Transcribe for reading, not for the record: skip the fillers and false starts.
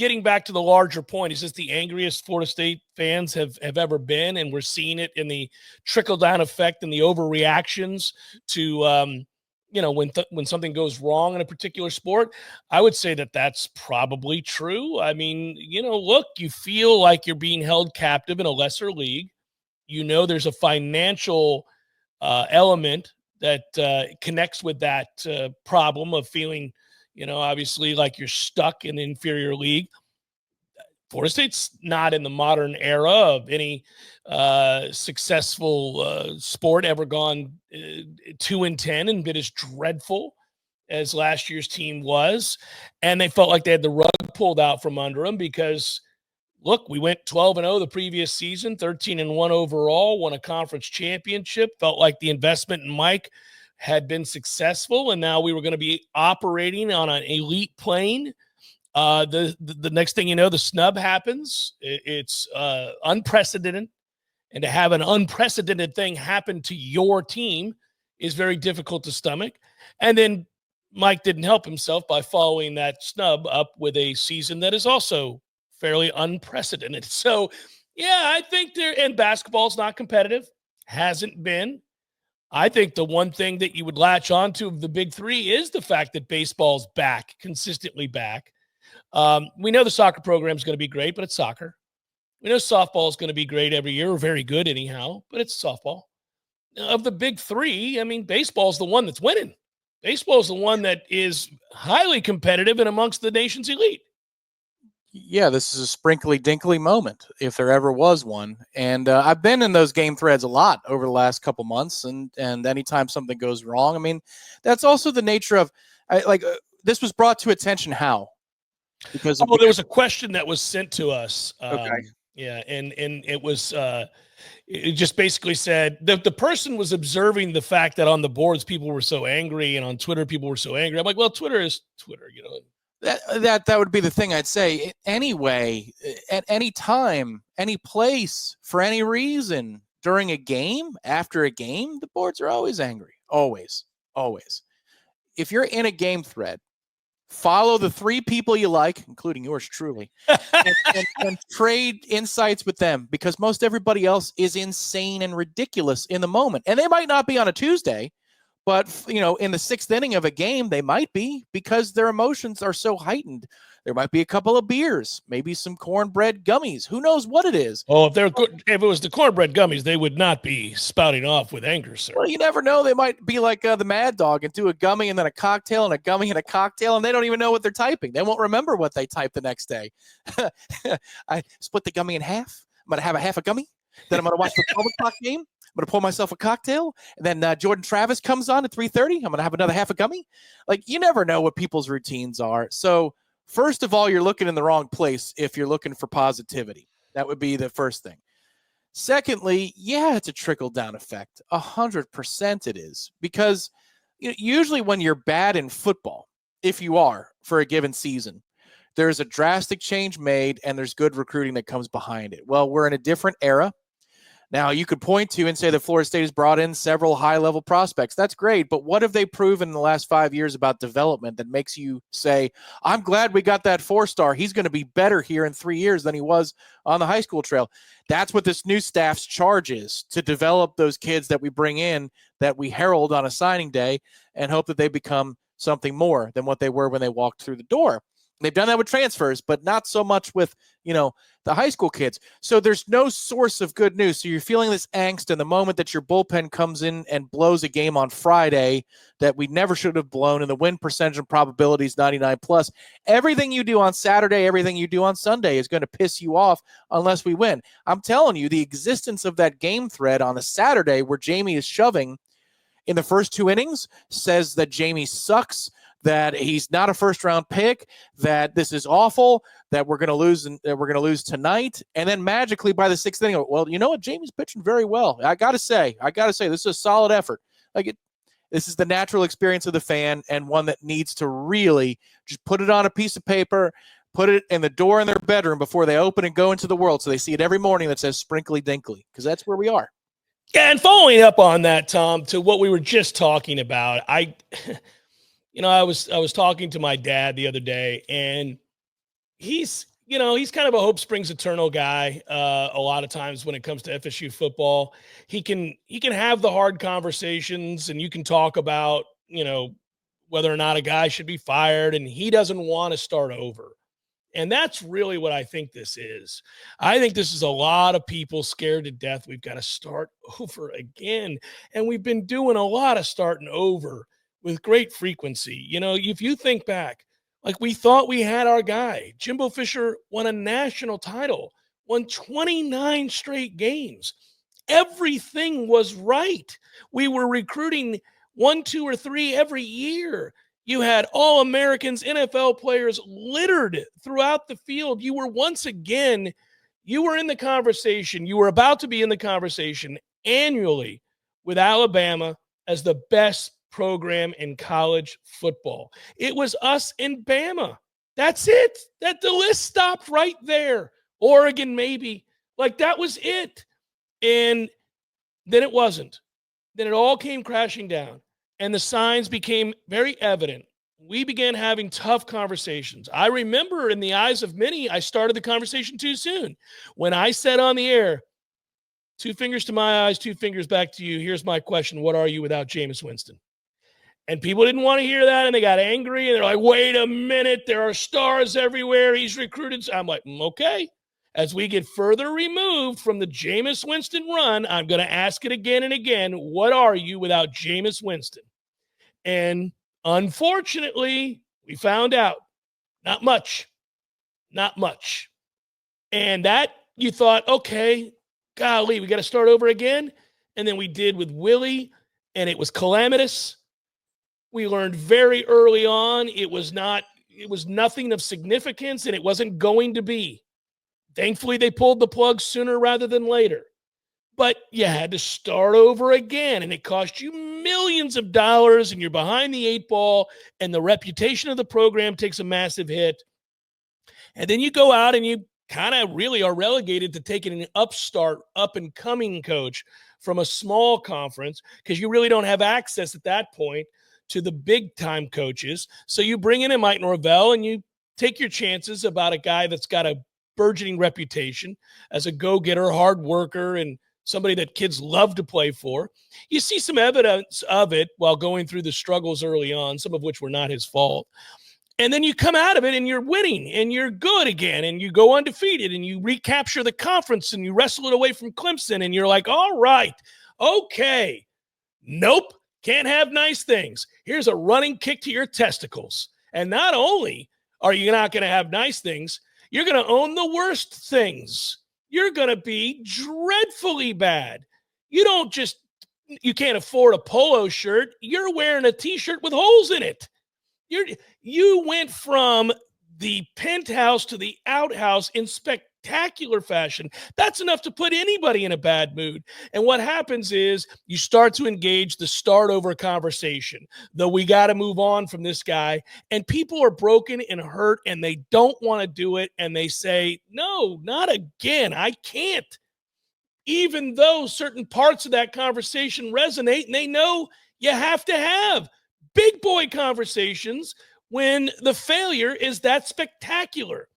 getting back to the larger point, is this the angriest Florida State fans have ever been? And we're seeing it in the trickle-down effect and the overreactions to, when something goes wrong in a particular sport. I would say that that's probably true. I mean, look, you feel like you're being held captive in a lesser league. There's a financial element that connects with that problem of feeling, obviously like you're stuck in the inferior league. Florida State's not in the modern era of any successful sport ever gone 2-10 and been as dreadful as last year's team was. And they felt like they had the rug pulled out from under them because, look, we went 12-0 the previous season, 13-1 overall, won a conference championship, felt like the investment in Mike had been successful, and now we were going to be operating on an elite plane. The next thing you know, the snub happens. It's unprecedented, and to have an unprecedented thing happen to your team is very difficult to stomach. And then Mike didn't help himself by following that snub up with a season that is also fairly unprecedented. So, yeah, I think and basketball's not competitive, hasn't been. I think the one thing that you would latch onto of the big three is the fact that baseball's back, consistently back. We know the soccer program is going to be great, but it's soccer. We know softball is going to be great every year, or very good anyhow, but it's softball. Of the big three, I mean, baseball's the one that's winning. Baseball's the one that is highly competitive and amongst the nation's elite. Yeah, this is a sprinkly dinkly moment, if there ever was one. And I've been in those game threads a lot over the last couple months. And anytime something goes wrong, I mean, that's also the nature of this was brought to attention. How? Because there was a question that was sent to us. Okay. Yeah. And it was, it just basically said the person was observing the fact that on the boards, people were so angry, and on Twitter, people were so angry. I'm like, well, Twitter is Twitter, That would be the thing I'd say. Anyway, at any time, any place, for any reason, during a game, after a game, the boards are always angry. Always. Always. If you're in a game thread, follow the three people you like, including yours truly, and trade insights with them, because most everybody else is insane and ridiculous in the moment. And they might not be on a Tuesday, but, in the sixth inning of a game, they might be, because their emotions are so heightened. There might be a couple of beers, maybe some cornbread gummies. Who knows what it is? Oh, if it was the cornbread gummies, they would not be spouting off with anger, sir. Well, you never know. They might be like the Mad Dog and do a gummy and then a cocktail and a gummy and a cocktail, and they don't even know what they're typing. They won't remember what they typed the next day. I split the gummy in half. I'm going to have a half a gummy. Then I'm going to watch the 12 o'clock game. I'm going to pour myself a cocktail, and then Jordan Travis comes on at 3:30. I'm going to have another half a gummy. Like, you never know what people's routines are. So, first of all, you're looking in the wrong place if you're looking for positivity. That would be the first thing. Secondly, yeah, it's a trickle-down effect. 100% it is. Because usually when you're bad in football, if you are for a given season, there's a drastic change made, and there's good recruiting that comes behind it. Well, we're in a different era. Now, you could point to and say that Florida State has brought in several high-level prospects. That's great, but what have they proven in the last 5 years about development that makes you say, I'm glad we got that 4-star. He's going to be better here in 3 years than he was on the high school trail. That's what this new staff's charge is, to develop those kids that we bring in, that we herald on a signing day, and hope that they become something more than what they were when they walked through the door. They've done that with transfers, but not so much with, the high school kids. So there's no source of good news. So you're feeling this angst in the moment that your bullpen comes in and blows a game on Friday that we never should have blown, and the win percentage and probability is 99 plus. Everything you do on Saturday, everything you do on Sunday is going to piss you off unless we win. I'm telling you, the existence of that game thread on a Saturday where Jamie is shoving in the first 2 innings says that Jamie sucks, that he's not a first-round pick, that this is awful, that we're going to lose, and we're going to lose tonight, and then magically by the 6th inning, well, you know what? Jamie's pitching very well. I got to say, this is a solid effort. This is the natural experience of the fan, and one that needs to really just put it on a piece of paper, put it in the door in their bedroom before they open and go into the world, so they see it every morning that says sprinkly dinkly, because that's where we are. Yeah, and following up on that, Tom, to what we were just talking about, I was talking to my dad the other day, and he's kind of a hope springs eternal guy. A lot of times when it comes to FSU football, he can have the hard conversations, and you can talk about, whether or not a guy should be fired, and he doesn't want to start over. And that's really what I think this is. I think this is a lot of people scared to death. We've got to start over again. And we've been doing a lot of starting over with great frequency. If you think back, like, we thought we had our guy. Jimbo Fisher won a national title, won 29 straight games. Everything was right. We were recruiting 1, 2, or 3 every year. You had All-Americans, NFL players littered throughout the field. You were in the conversation. You were about to be in the conversation annually with Alabama as the best program in college football. It was us and Bama. That's it. The list stopped right there. Oregon, maybe. Like, that was it. And then it wasn't. Then it all came crashing down. And the signs became very evident. We began having tough conversations. I remember, in the eyes of many, I started the conversation too soon. When I said on the air, 2 fingers to my eyes, 2 fingers back to you, here's my question: what are you without Jameis Winston? And people didn't want to hear that, and they got angry, and they're like, wait a minute, there are stars everywhere. He's recruited. I'm like, okay. As we get further removed from the Jameis Winston run, I'm going to ask it again and again: what are you without Jameis Winston? And unfortunately, we found out not much. And that, you thought, okay, golly, we got to start over again. And then we did with Willie, and it was calamitous. We learned very early on it was nothing of significance, and it wasn't going to be. Thankfully, they pulled the plug sooner rather than later. But you had to start over again, and it cost you millions of dollars, and you're behind the 8 ball, and the reputation of the program takes a massive hit. And then you go out and you kind of really are relegated to taking an upstart, up-and-coming coach from a small conference, because you really don't have access at that point to the big-time coaches. So you bring in a Mike Norvell, and you take your chances about a guy that's got a burgeoning reputation as a go-getter, hard worker, and somebody that kids love to play for. You see some evidence of it while going through the struggles early on, some of which were not his fault. And then you come out of it and you're winning and you're good again, and you go undefeated and you recapture the conference and you wrestle it away from Clemson, and you're like, all right, okay, nope, can't have nice things. Here's a running kick to your testicles. And not only are you not going to have nice things, you're going to own the worst things. You're going to be dreadfully bad. You can't afford a polo shirt. You're wearing a T-shirt with holes in it. You went from the penthouse to the outhouse in spectacular fashion. That's enough to put anybody in a bad mood. And what happens is you start to engage the start over conversation. Though we got to move on from this guy. And people are broken and hurt, and they don't want to do it. And they say, no, not again. I can't. Even though certain parts of that conversation resonate, and they know you have to have big boy conversations when the failure is that spectacular.